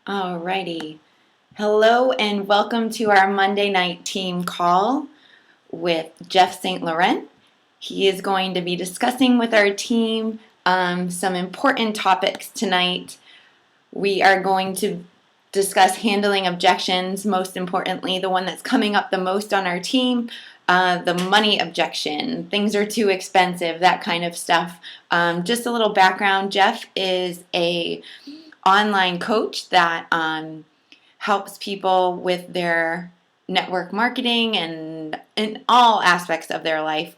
Alrighty. Hello and welcome to our Monday night team call with Jeff St. Laurent. He is going to be discussing with our team some important topics tonight. We are going to discuss handling objections, most importantly, the one that's coming up the most on our team, the money objection. Things are too expensive, that kind of stuff. Just a little background, Jeff is a online coach that helps people with their network marketing and in all aspects of their life.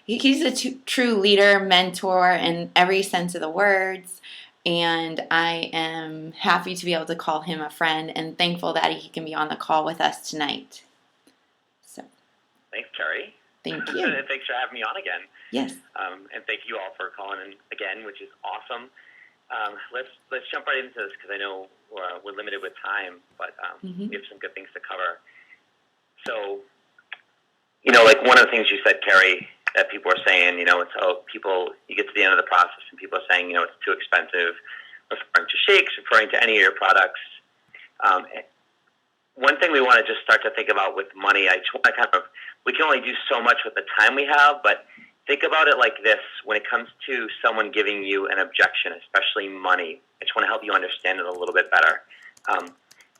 He's a true leader, mentor in every sense of the words, and I am happy to be able to call him a friend and thankful that he can be on the call with us tonight. So, thanks, Carrie. Thank you. And thanks for having me on again. Yes. And thank you all for calling in again, which is awesome. Let's jump right into this because I know we're limited with time, but we have some good things to cover. So, like one of the things you said, Carrie, that people are saying, it's you get to the end of the process and people are saying, it's too expensive, referring to shakes, referring to any of your products. One thing we want to just start to think about with money, we can only do so much with the time we have, but think about it like this. When it comes to someone giving you an objection, especially money, I just want to help you understand it a little bit better.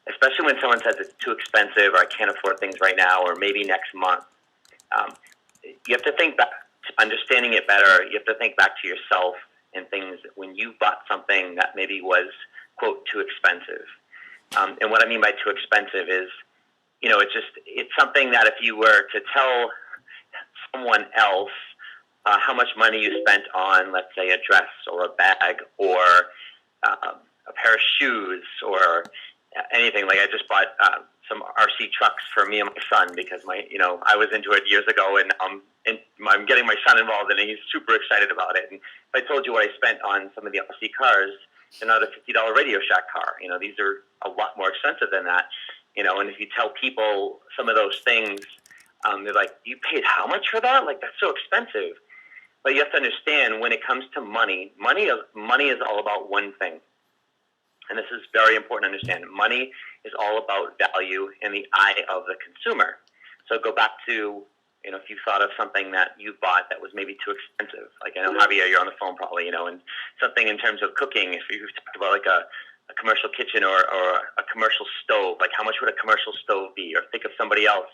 Especially when someone says it's too expensive or I can't afford things right now or maybe next month. You have to think back to understanding it better. You have to think back to yourself and things when you bought something that maybe was, quote, too expensive. And what I mean by too expensive is, it's something that if you were to tell someone else how much money you spent on, let's say, a dress or a bag or a pair of shoes or anything. Like I just bought some RC trucks for me and my son because I was into it years ago and I'm getting my son involved and he's super excited about it. And if I told you what I spent on some of the RC cars, they're not a $50 Radio Shack car. These are a lot more expensive than that. And if you tell people some of those things, they're like, you paid how much for that? Like, that's so expensive. But you have to understand when it comes to money is all about one thing. And this is very important to understand. Money is all about value in the eye of the consumer. So go back to, if you thought of something that you bought that was maybe too expensive. Like I know, Javier, you're on the phone probably, and something in terms of cooking. If you talked about like a commercial kitchen or a commercial stove, like how much would a commercial stove be? Or think of somebody else.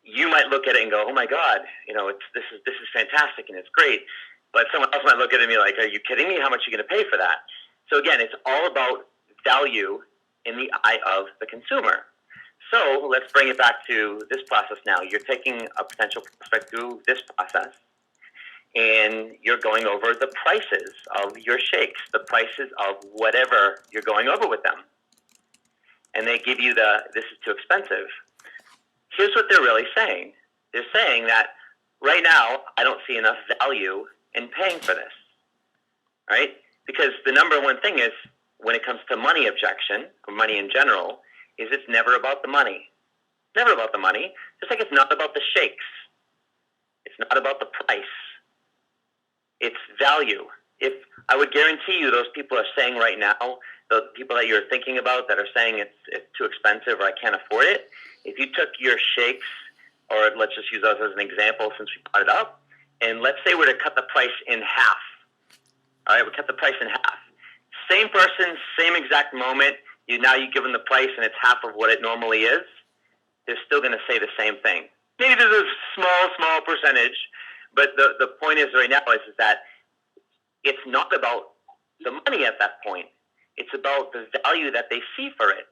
You might look at it and go, oh my God, this is fantastic and it's great. But someone else might look at it and be like, are you kidding me? How much are you going to pay for that? So again, it's all about value in the eye of the consumer. So let's bring it back to this process now. You're taking a potential prospect through this process and you're going over the prices of your shakes, the prices of whatever you're going over with them. And they give you this is too expensive. Here's what they're really saying. They're saying that right now, I don't see enough value in paying for this, right? Because the number one thing is when it comes to money objection, or money in general, is it's never about the money. Never about the money. Just like it's not about the shakes. It's not about the price. It's value. If I would guarantee you those people are saying right now, the people that you're thinking about that are saying it's too expensive or I can't afford it, if you took your shakes, or let's just use us as an example since we brought it up, and let's say we're to cut the price in half. All right, we cut the price in half. Same person, same exact moment, now you give them the price and it's half of what it normally is, they're still going to say the same thing. Maybe there's a small percentage, but the point is right now is that it's not about the money at that point. It's about the value that they see for it.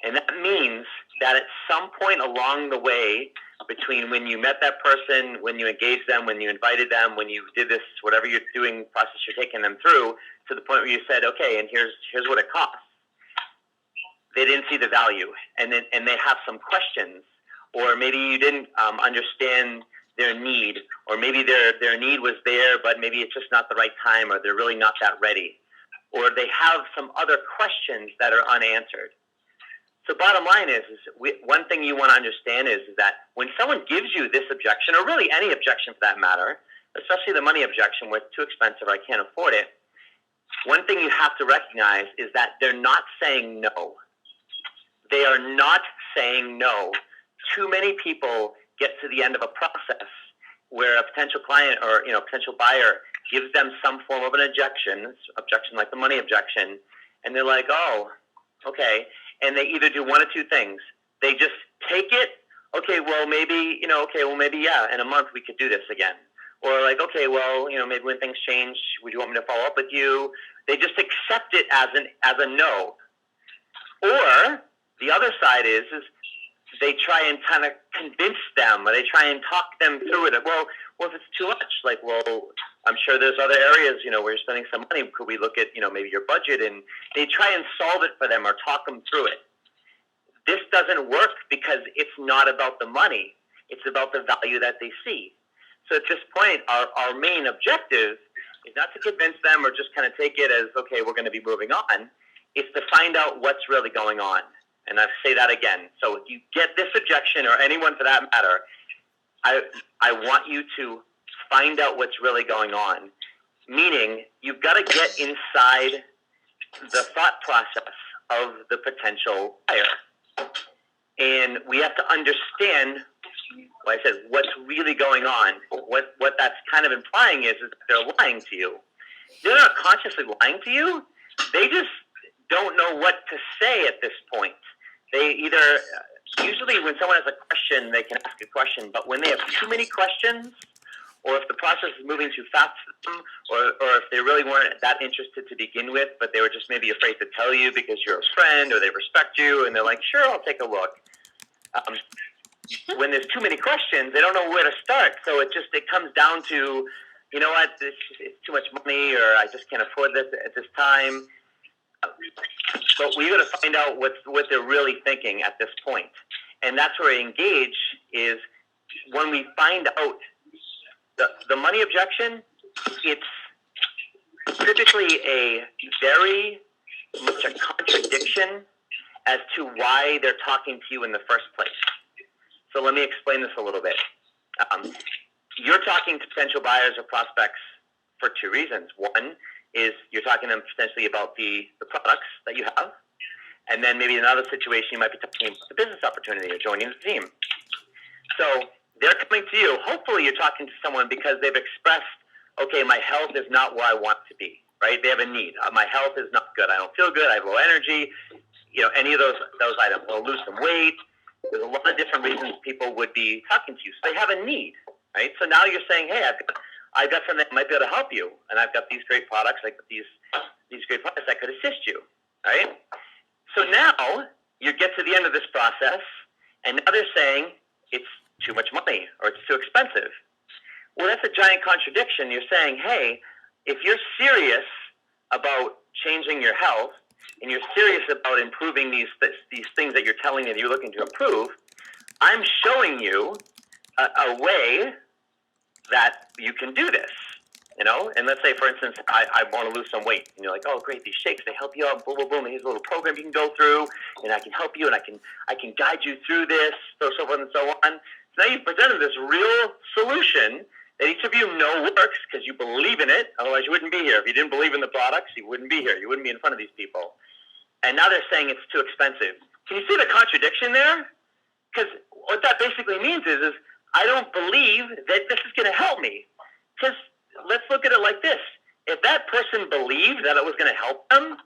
And that means that at some point along the way, between when you met that person, when you engaged them, when you invited them, when you did this, whatever you're doing, process you're taking them through, to the point where you said, okay, and here's what it costs. They didn't see the value, and they have some questions, or maybe you didn't understand their need, or maybe their need was there, but maybe it's just not the right time, or they're really not that ready, or they have some other questions that are unanswered. So bottom line is one thing you want to understand is that when someone gives you this objection, or really any objection for that matter, especially the money objection where it's too expensive, I can't afford it, one thing you have to recognize is that they're not saying no. They are not saying no. Too many people get to the end of a process where a potential client or potential buyer gives them some form of an objection like the money objection, and they're like, oh, okay, and they either do one of two things. They just take it, okay, well maybe yeah, in a month we could do this again, or like, okay, well maybe when things change, would you want me to follow up with you? They just accept it as a no. Or the other side is they try and kind of convince them, or they try and talk them through it. Well, if it's too much, like, well, I'm sure there's other areas, where you're spending some money. Could we look at, maybe your budget? And they try and solve it for them or talk them through it. This doesn't work because it's not about the money. It's about the value that they see. So at this point, our main objective is not to convince them or just kind of take it as, okay, we're going to be moving on. It's to find out what's really going on. And I say that again. So if you get this objection, or anyone for that matter, I want you to find out what's really going on. Meaning, you've got to get inside the thought process of the potential buyer. And we have to understand, like I said, what's really going on. What that's kind of implying is that they're lying to you. They're not consciously lying to you. They just don't know what to say at this point. They either, usually when someone has a question, they can ask a question, but when they have too many questions, or if the process is moving too fast for them, or if they really weren't that interested to begin with, but they were just maybe afraid to tell you because you're a friend or they respect you, and they're like, sure, I'll take a look. When there's too many questions, they don't know where to start, so it comes down to, you know what, it's too much money, or I just can't afford this at this time. But we got to find out what they're really thinking at this point. And that's where engage is when we find out the money objection. It's typically a very much a contradiction as to why they're talking to you in the first place. So let me explain this a little bit. You're talking to potential buyers or prospects for two reasons. One is you're talking to them potentially about the products that you have. And then maybe in another situation, you might be talking about the business opportunity or joining the team. So they're coming to you. Hopefully you're talking to someone because they've expressed, okay, my health is not where I want to be, right? They have a need. My health is not good. I don't feel good. I have low energy. Any of those items. I'll lose some weight. There's a lot of different reasons people would be talking to you. So they have a need, right? So now you're saying, hey, I've got something that might be able to help you, and I've got these great products, like these great products that could assist you, right? So now you get to the end of this process, and now they're saying it's too much money or it's too expensive. Well, that's a giant contradiction. You're saying, hey, if you're serious about changing your health and you're serious about improving these things that you're telling me that you're looking to improve, I'm showing you a way that you can do this, And let's say, for instance, I want to lose some weight, and you're like, oh, great, these shakes, they help you out, boom, boom, boom. Here's a little program you can go through, and I can help you, and I can guide you through this, so forth and so on. So now you've presented this real solution that each of you know works because you believe in it. Otherwise, you wouldn't be here. If you didn't believe in the products, you wouldn't be here. You wouldn't be in front of these people. And now they're saying it's too expensive. Can you see the contradiction there? Because what that basically means is I don't believe that this is going to help me. Because let's look at it like this. If that person believed that it was going to help them,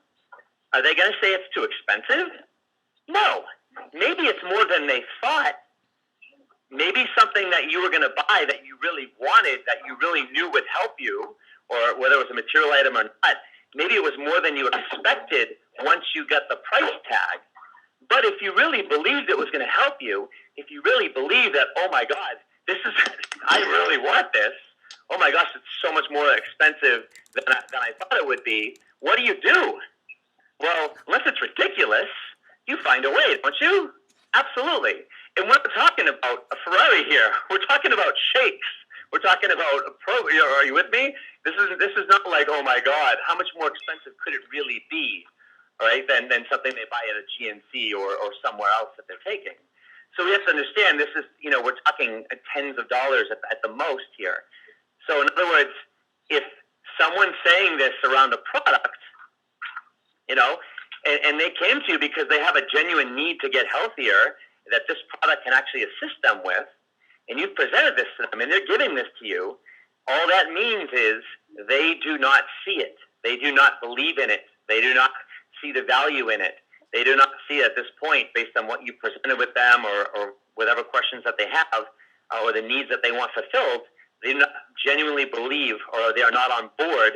are they going to say it's too expensive? No. Maybe it's more than they thought. Maybe something that you were going to buy that you really wanted, that you really knew would help you, or whether it was a material item or not, maybe it was more than you expected once you got the price tag. But if you really believed it was going to help you, if you really believe that, oh my God, I really want this, oh my gosh, it's so much more expensive than I thought it would be, what do? Well, unless it's ridiculous, you find a way, don't you? Absolutely. And we're not talking about a Ferrari here. We're talking about shakes. We're talking about are you with me? This is not like, oh my God, how much more expensive could it really be? All right, than something they buy at a GNC or somewhere else that they're taking. So we have to understand this is, we're talking tens of dollars at the most here. So in other words, if someone saying this around a product, and they came to you because they have a genuine need to get healthier that this product can actually assist them with, and you've presented this to them, and they're giving this to you, all that means is they do not see it. They do not believe in it. They do not see the value in it. They do not see it at this point based on what you presented with them or whatever questions that they have or the needs that they want fulfilled. They do not genuinely believe or they are not on board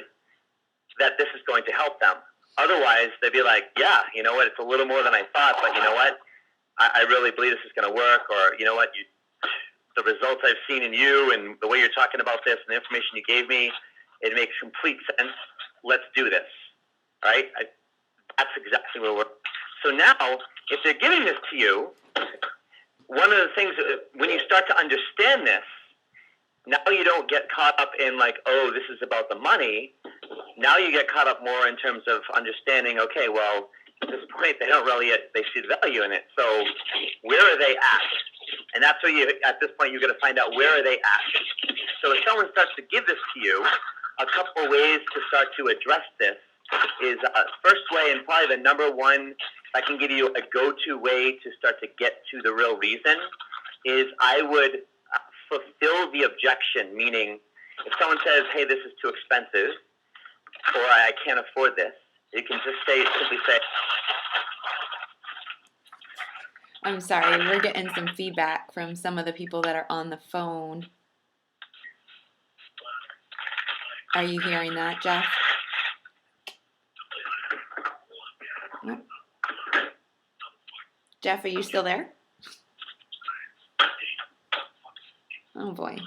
that this is going to help them. Otherwise, they'd be like, yeah, you know what, it's a little more than I thought, but you know what, I really believe this is going to work, or you know what, the results I've seen in you and the way you're talking about this and the information you gave me, it makes complete sense. Let's do this, right? That's exactly where we're. So now, if they're giving this to you, one of the things, when you start to understand this, now you don't get caught up in like, oh, this is about the money. Now you get caught up more in terms of understanding, okay, well, at this point, they don't really, they see the value in it. So where are they at? And that's where at this point, you're going to find out where are they at. So if someone starts to give this to you, a couple of ways to start to address this is first way, and probably the number one, if I can give you a go-to way to start to get to the real reason, is I would fulfill the objection, meaning if someone says, hey, this is too expensive, or I can't afford this, you can just simply say, I'm sorry, we're getting some feedback from some of the people that are on the phone. Are you hearing that, Jeff? Nope. Jeff, are you still there? Oh boy.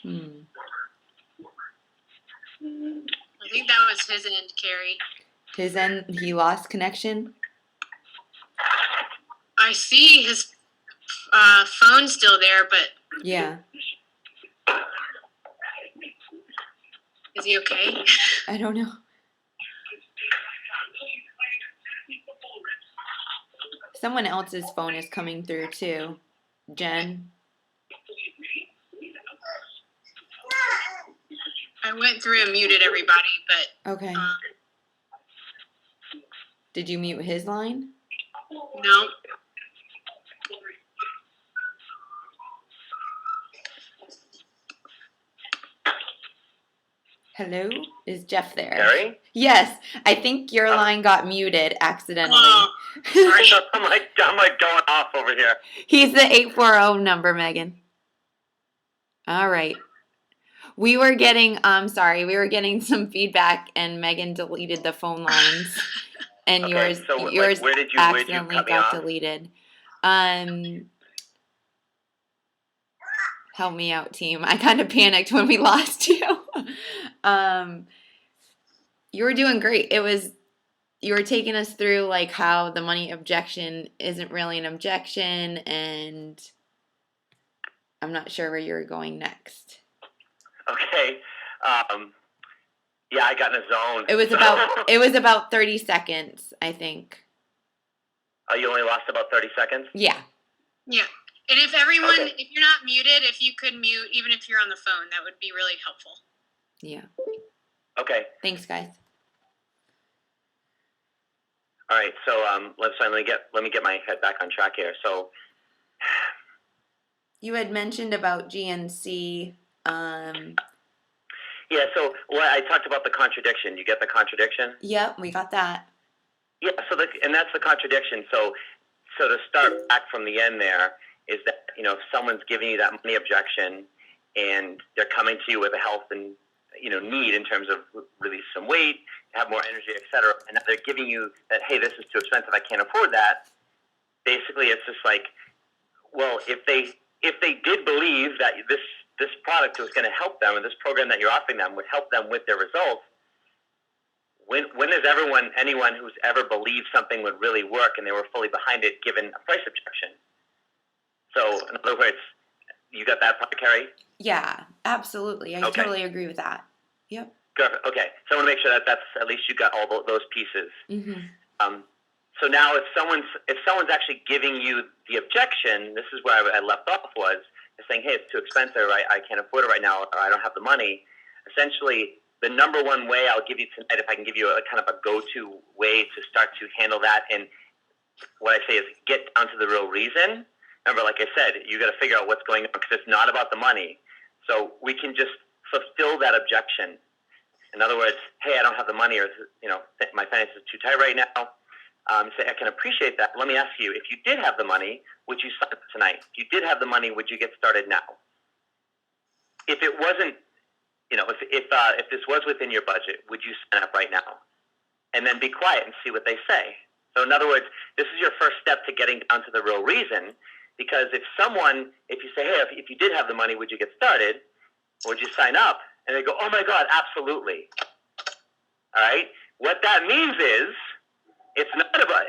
I think that was his end, Carrie. His end, he lost connection? I see his phone still there, but Yeah. is he okay? I don't know. Someone else's phone is coming through too. Jen? I went through and muted everybody, but Okay. Did you mute his line? no. Hello? Is Jeff there? Carrie? Yes. I think your line got muted accidentally. Oh, sorry. I'm like going off over here. He's the 840 number, Megan. All right. We were getting some feedback and Megan deleted the phone lines and Okay, yours so, like, yours where did you accidentally cut me got off? deleted. Help me out, team. I kind of panicked when we lost you. You were doing great. You were taking us through like how the money objection isn't really an objection, and I'm not sure where you're going next. Okay. Yeah, I got in a zone. It was about 30 seconds, I think. Oh, you only lost about 30 seconds? Yeah. Yeah. And if everyone, Okay. if you're not muted, if you could mute, even if you're on the phone, that would be really helpful. Yeah. Okay. Thanks, guys. All right. So let me get my head back on track here. So You had mentioned about GNC. yeah. So I talked about the contradiction. You get the contradiction? Yep, we got that. Yeah. And that's the contradiction. So to start back from the end there is that if someone's giving you that money objection and they're coming to you with a health and need in terms of release some weight, have more energy, etc., and they're giving you that, hey, this is too expensive, I can't afford that. Basically, it's just like, well, if they did believe that this product was going to help them, and this program that you're offering them would help them with their results, when has anyone who's ever believed something would really work and they were fully behind it given a price objection? So, in other words, you got that part, Carrie? Yeah, absolutely. I totally agree with that. Yep. Good. Okay. So I want to make sure that's at least you got all those pieces. Mm-hmm. So now if someone's actually giving you the objection, this is where I left off was, saying, hey, it's too expensive, or I can't afford it right now, or I don't have the money, essentially the number one way I'll give you tonight, if I can give you a kind of a go-to way to start to handle that, and what I say is get down to the real reason. Remember, like I said, you got to figure out what's going on, because it's not about the money. So we can just fulfill that objection. In other words, hey, I don't have the money, or my finances are too tight right now. Say, I can appreciate that. Let me ask you, if you did have the money, would you sign up tonight? If you did have the money, would you get started now? If it wasn't, if this was within your budget, would you sign up right now? And then be quiet and see what they say. So in other words, this is your first step to getting down to the real reason, because if you say, hey, if you did have the money, would you get started? Would you sign up? And they go, oh my God, absolutely. All right? What that means is, it's not about,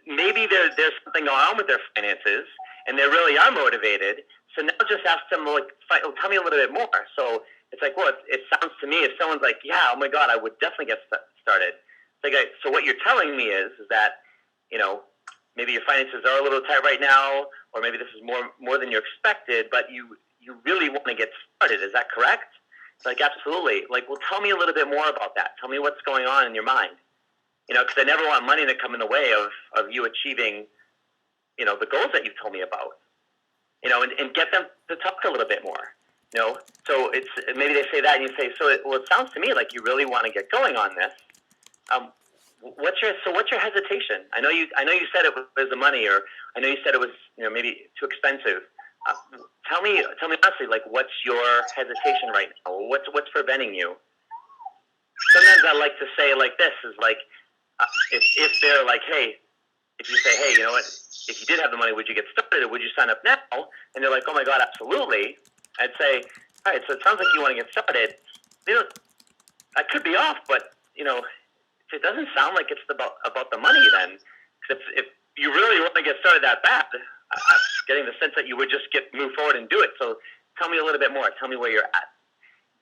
maybe there's something going on with their finances, and they really are motivated. So now just ask them, tell me a little bit more. So it's like, well, it sounds to me, if someone's like, yeah, oh my God, I would definitely get started. It's like, so what you're telling me is that, maybe your finances are a little tight right now, or maybe this is more than you expected, but you really want to get started. Is that correct? It's like, absolutely. Like, well, tell me a little bit more about that. Tell me what's going on in your mind. Because I never want money to come in the way of you achieving, the goals that you've told me about. And get them to talk a little bit more. So it's maybe they say that, and you say, it sounds to me like you really want to get going on this. What's your hesitation? I know you said it was the money, or I know you said it was maybe too expensive. Tell me honestly, like, what's your hesitation right now? What's preventing you? Sometimes I like to say it like this, is like, if they're like, hey, if you say, hey, you know what, if you did have the money, would you get started, or would you sign up now? And they're like, oh my God, absolutely. I'd say, all right, so it sounds like you want to get started. I could be off, but if it doesn't sound like it's about the money, then if you really want to get started that bad, I'm getting the sense that you would just move forward and do it. So tell me a little bit more. Tell me where you're at.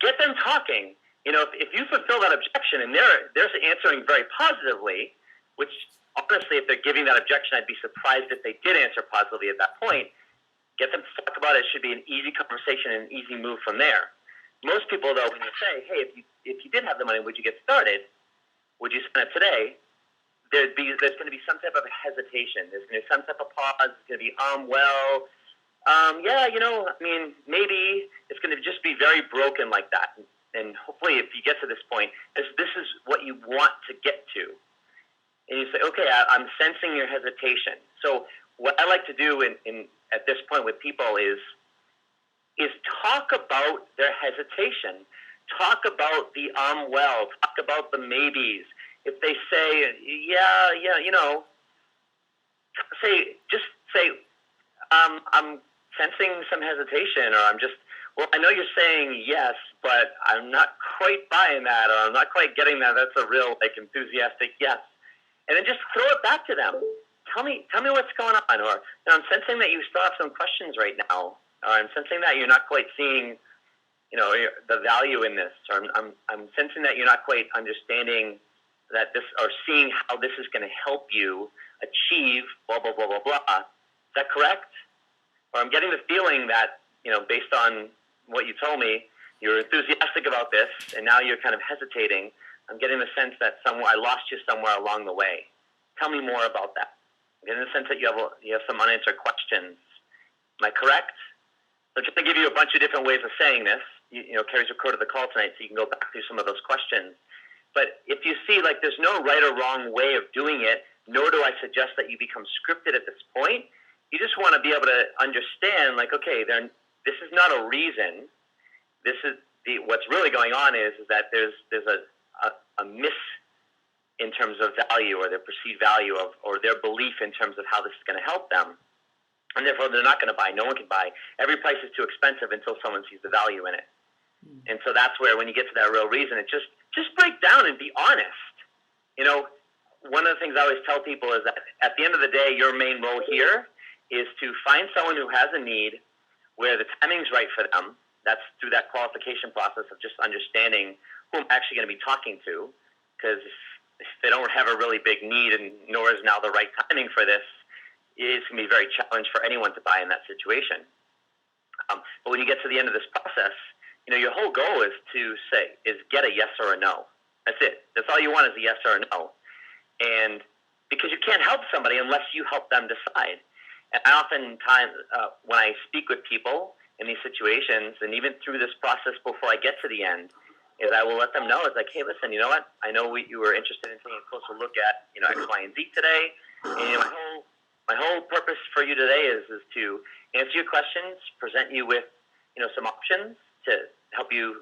Get them talking. If you fulfill that objection and they're answering very positively, which honestly, if they're giving that objection, I'd be surprised if they did answer positively at that point. Get them to talk about it. It should be an easy conversation and an easy move from there. Most people, though, when you say, hey, if you did have the money, would you get started? Would you sign up today? There's going to be some type of hesitation. There's going to be some type of pause. It's going to be, maybe. It's going to just be very broken like that. And hopefully, if you get to this point, this is what you want to get to. And you say, okay, I'm sensing your hesitation. So what I like to do at this point with people is talk about their hesitation. Talk about the talk about the maybes. If they say, say, I'm sensing some hesitation, or I know you're saying yes, but I'm not quite buying that, or I'm not quite getting that. That's a real, enthusiastic yes. And then just throw it back to them. Tell me what's going on, or I'm sensing that you still have some questions right now, or I'm sensing that you're not quite seeing, the value in this, or I'm sensing that you're not quite understanding that this, or seeing how this is going to help you achieve blah, blah, blah, blah, blah. Is that correct? Or I'm getting the feeling that, based on what you told me, you're enthusiastic about this, and now you're kind of hesitating. I'm getting the sense that I lost you somewhere along the way. Tell me more about that. I'm getting the sense that you have some unanswered questions. Am I correct? So just to give you a bunch of different ways of saying this, Carrie's recorded the call tonight, so you can go back through some of those questions. But if you see, there's no right or wrong way of doing it, nor do I suggest that you become scripted at this point. You just want to be able to understand, okay, this is not a reason. This is what's really going on is that there's a miss in terms of value, or their perceived value or their belief in terms of how this is going to help them. And therefore, they're not going to buy. No one can buy. Every price is too expensive until someone sees the value in it. And so that's where, when you get to that real reason, it just break down and be honest. One of the things I always tell people is that at the end of the day, your main role here is to find someone who has a need where the timing's right for them. That's through that qualification process of just understanding who I'm actually going to be talking to. Because if they don't have a really big need, and nor is now the right timing for this, it's going to be very challenging for anyone to buy in that situation. But when you get to the end of this process, your whole goal is get a yes or a no. That's it. That's all you want is a yes or a no. And because you can't help somebody unless you help them decide. And I oftentimes, when I speak with people in these situations, and even through this process before I get to the end, is I will let them know, it's like, hey, listen, you know what? I know you were interested in taking a closer look at, X, Y, and Z today. And my whole purpose for you today is to answer your questions, present you with, some options to help you,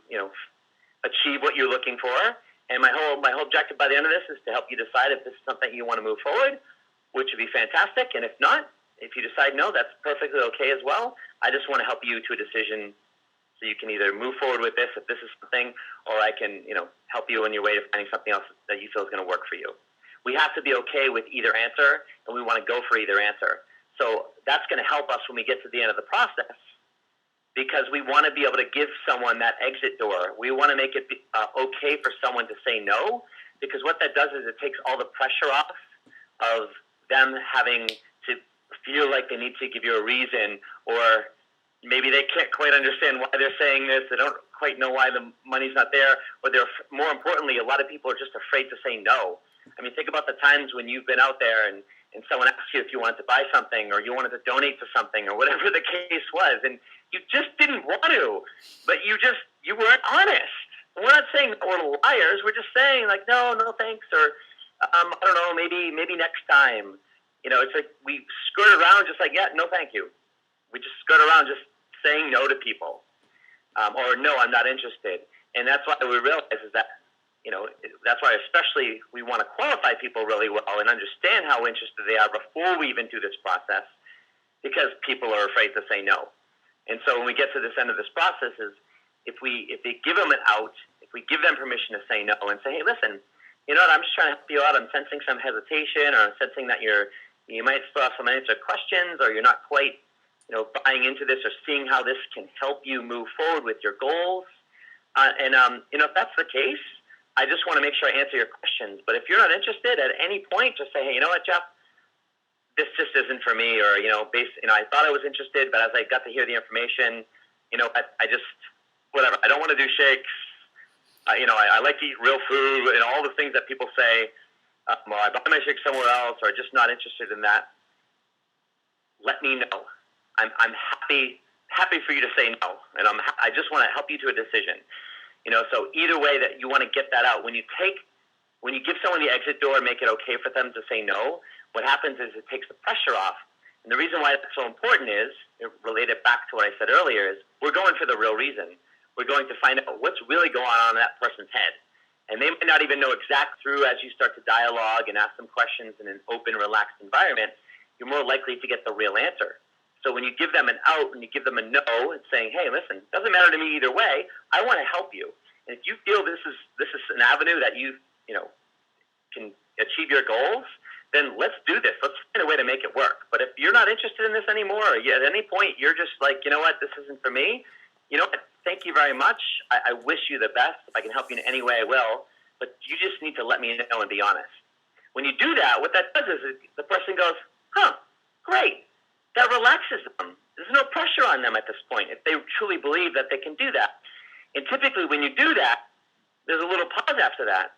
achieve what you're looking for. And my whole objective by the end of this is to help you decide if this is something you want to move forward, which would be fantastic. And if not, if you decide no, that's perfectly okay as well. I just want to help you to a decision so you can either move forward with this if this is something, or I can, help you on your way to finding something else that you feel is going to work for you. We have to be okay with either answer, and we want to go for either answer. So that's going to help us when we get to the end of the process, because we want to be able to give someone that exit door. We want to make it okay for someone to say no, because what that does is it takes all the pressure off of them having to feel like they need to give you a reason, or maybe they can't quite understand why they're saying this. They don't quite know why the money's not there, or more importantly, a lot of people are just afraid to say no. I mean, think about the times when you've been out there and someone asked you if you wanted to buy something, or you wanted to donate to something, or whatever the case was, and you just didn't want to, but you weren't honest. We're not saying we're liars. We're just saying, like, no thanks, or I don't know, maybe next time. It's like we skirt around just like, yeah, no thank you. We just skirt around just saying no to people, or no, I'm not interested. And that's why we realize is that, that's why especially we want to qualify people really well and understand how interested they are before we even do this process, because people are afraid to say no. And so when we get to this end of this process is if we give them an out, if we give them permission to say no and say, hey, listen, you know what, I'm just trying to help you out. I'm sensing some hesitation, or I'm sensing that you might still have some unanswered questions, or you're not quite, buying into this or seeing how this can help you move forward with your goals. If that's the case, I just want to make sure I answer your questions. But if you're not interested at any point, just say, hey, you know what, Jeff, this just isn't for me, or, I thought I was interested, but as I got to hear the information, I just, whatever, I don't want to do shakes. I like to eat real food and all the things that people say, or I buy my shakes somewhere else, or just not interested in that. Let me know. I'm happy for you to say no, and I just want to help you to a decision. So either way that you want to get that out, when you give someone the exit door and make it okay for them to say no, what happens is it takes the pressure off. And the reason why that's so important is, related back to what I said earlier, is we're going for the real reason. We're going to find out what's really going on in that person's head. And they might not even know exact through as you start to dialogue and ask them questions in an open, relaxed environment, you're more likely to get the real answer. So when you give them an out and you give them a no and saying, hey, listen, it doesn't matter to me either way, I want to help you. And if you feel this is an avenue that you can achieve your goals, then let's do this. Let's find a way to make it work. But if you're not interested in this anymore, or at any point you're just like, you know what, this isn't for me, you know what, thank you very much. I wish you the best. If I can help you in any way, I will. But you just need to let me know and be honest. When you do that, what that does is the person goes, great. That relaxes them. There's no pressure on them at this point if they truly believe that they can do that. And typically when you do that, there's a little pause after that.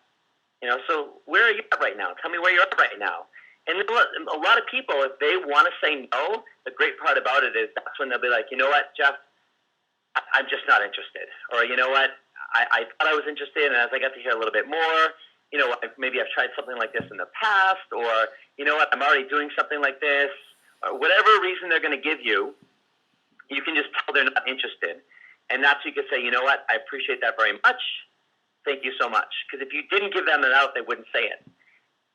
So where are you at right now? Tell me where you're at right now. And a lot of people, if they want to say no, the great part about it is that's when they'll be like, you know what, Jeff, I'm just not interested. Or, you know what, I thought I was interested, and as I got to hear a little bit more, maybe I've tried something like this in the past, or, you know what, I'm already doing something like this. Or whatever reason they're going to give you, you can just tell they're not interested. And that's you could say, you know what, I appreciate that very much. Thank you so much. Because if you didn't give them an out, they wouldn't say it.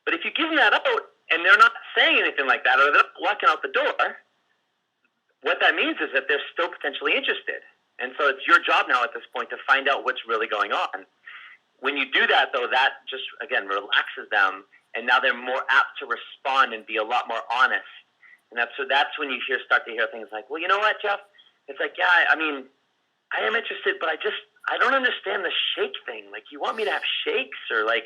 But if you give them that out and they're not saying anything like that, or they're not walking out the door, what that means is that they're still potentially interested. And so it's your job now at this point to find out what's really going on. When you do that, though, that just, again, relaxes them. And now they're more apt to respond and be a lot more honest. And that's when you start to hear things like, well, you know what, Jeff? It's like, yeah, I mean, I am interested, but I don't understand the shake thing. Like, you want me to have shakes, or like,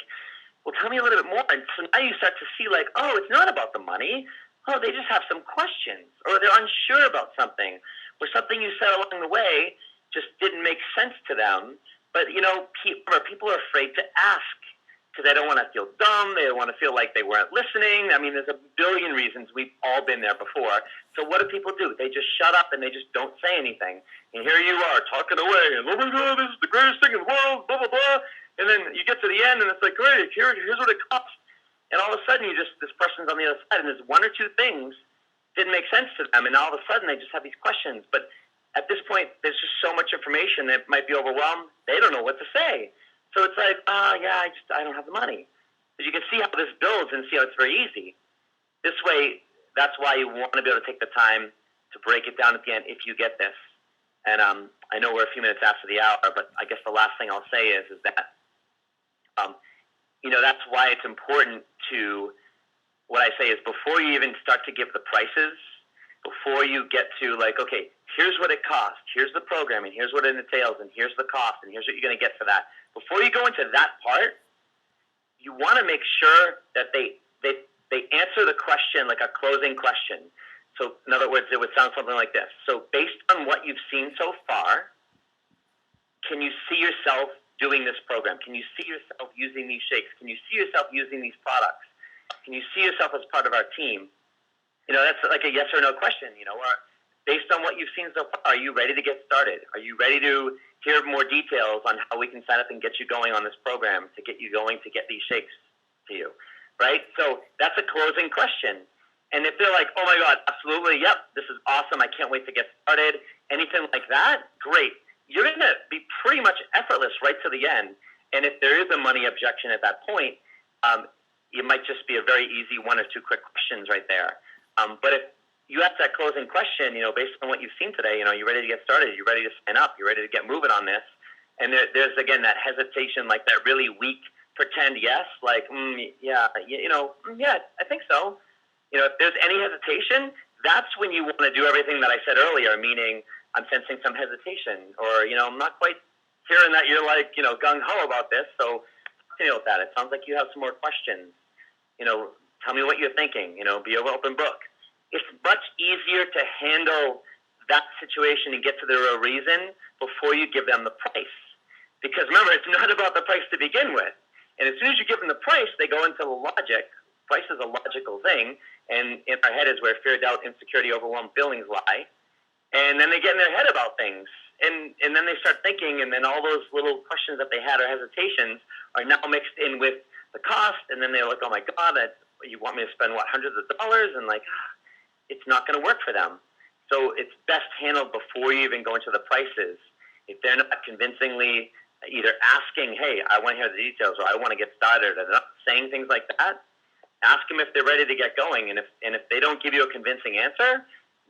well, tell me a little bit more. And so now you start to see like, oh, it's not about the money. Oh, they just have some questions, or they're unsure about something, or something you said along the way just didn't make sense to them. But, people are afraid to ask because they don't want to feel dumb. They don't want to feel like they weren't listening. I mean, there's a billion reasons. We've all been there before. So what do? They just shut up and they just don't say anything. And here you are talking away, and oh my God, this is the greatest thing in the world, blah, blah, blah. And then you get to the end, and it's like, great, here's what it costs. And all of a sudden, this person's on the other side, and there's one or two things didn't make sense to them, and all of a sudden, they just have these questions. But at this point, there's just so much information that might be overwhelmed. They don't know what to say. So it's like, I don't have the money. But you can see how this builds and see how it's very easy. This way, that's why you want to be able to take the time to break it down at the end if you get this. And I know we're a few minutes after the hour, but I guess the last thing I'll say is that, that's why it's important to, what I say is before you even start to give the prices, before you get to like, okay, here's what it costs, here's the programming, here's what it entails, and here's the cost, and here's what you're going to get for that. Before you go into that part, you want to make sure that they answer the question like a closing question. So in other words, it would sound something like this. So based on what you've seen so far, can you see yourself doing this program? Can you see yourself using these shakes? Can you see yourself using these products? Can you see yourself as part of our team? That's like a yes or no question, or based on what you've seen so far, are you ready to get started? Are you ready to hear more details on how we can sign up and get you going on this program, to get you going, to get these shakes to you, right? So that's a closing question. And if they're like, oh my God, absolutely, yep, this is awesome, I can't wait to get started, anything like that, great. You're going to be pretty much effortless right to the end. And if there is a money objection at that point, it might just be a very easy one or two quick questions right there. But if you ask that closing question, based on what you've seen today, you're ready to get started, you're ready to sign up, you're ready to get moving on this. And there's, again, that hesitation, like that really weak pretend yes, like, yeah, I think so. If there's any hesitation, that's when you want to do everything that I said earlier, meaning I'm sensing some hesitation, or, I'm not quite hearing that you're like, gung-ho about this, so with that. It sounds like you have some more questions. Tell me what you're thinking, be an open book. It's much easier to handle that situation and get to the real reason before you give them the price. Because remember, it's not about the price to begin with. And as soon as you give them the price, they go into the logic. Price is a logical thing, and in our head is where fear, doubt, insecurity, overwhelmed feelings lie. And then they get in their head about things. And then they start thinking, and then all those little questions that they had or hesitations are now mixed in with the cost. And then they're like, oh my God, you want me to spend, hundreds of dollars? And like, it's not going to work for them. So it's best handled before you even go into the prices. If they're not convincingly either asking, hey, I want to hear the details, or I want to get started, or they're not saying things like that, ask them if they're ready to get going. And if they don't give you a convincing answer,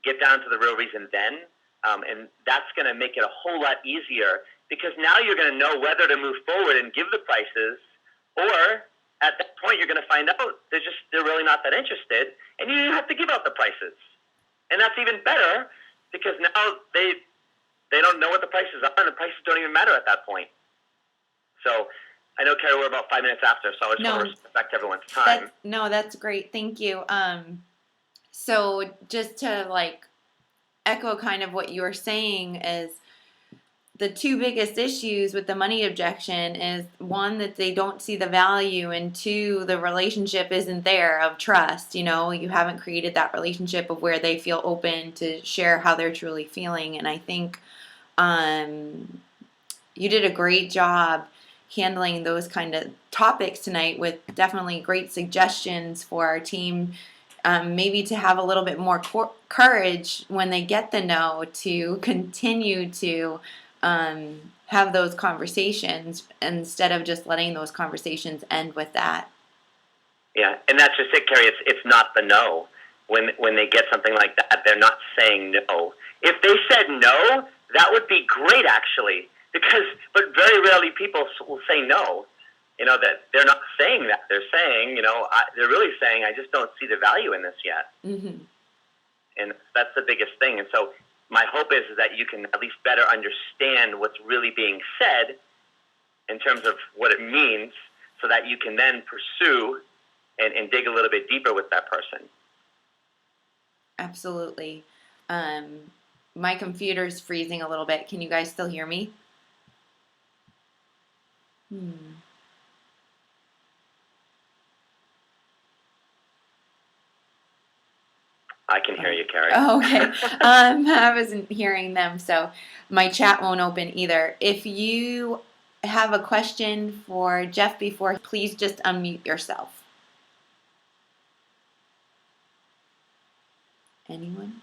get down to the real reason then. And that's going to make it a whole lot easier, because now you're going to know whether to move forward and give the prices, or at that point you're going to find out they're really not that interested, and you have to give out the prices. And that's even better, because now they don't know what the prices are, and the prices don't even matter at that point. So I know, Carrie, we're about 5 minutes after, so I just want to respect everyone's time. That's great. Thank you. So just to echo kind of what you were saying, is the two biggest issues with the money objection is, one, that they don't see the value, and two, the relationship isn't there of trust. You haven't created that relationship of where they feel open to share how they're truly feeling. And I think you did a great job handling those kind of topics tonight, with definitely great suggestions for our team, maybe to have a little bit more courage when they get the no, to continue to have those conversations instead of just letting those conversations end with that. Yeah, and that's just it, Carrie. It's not the no. When they get something like that, they're not saying no. If they said no, that would be great, actually, but very rarely people will say no. That they're not saying that. They're saying, they're really saying, I just don't see the value in this yet. Mm-hmm. And that's the biggest thing. And so my hope is that you can at least better understand what's really being said in terms of what it means, so that you can then pursue and dig a little bit deeper with that person. Absolutely. My computer's freezing a little bit. Can you guys still hear me? I can hear you, Carrie. Oh, okay. I wasn't hearing them, so my chat won't open either. If you have a question for Jeff before, please just unmute yourself. Anyone?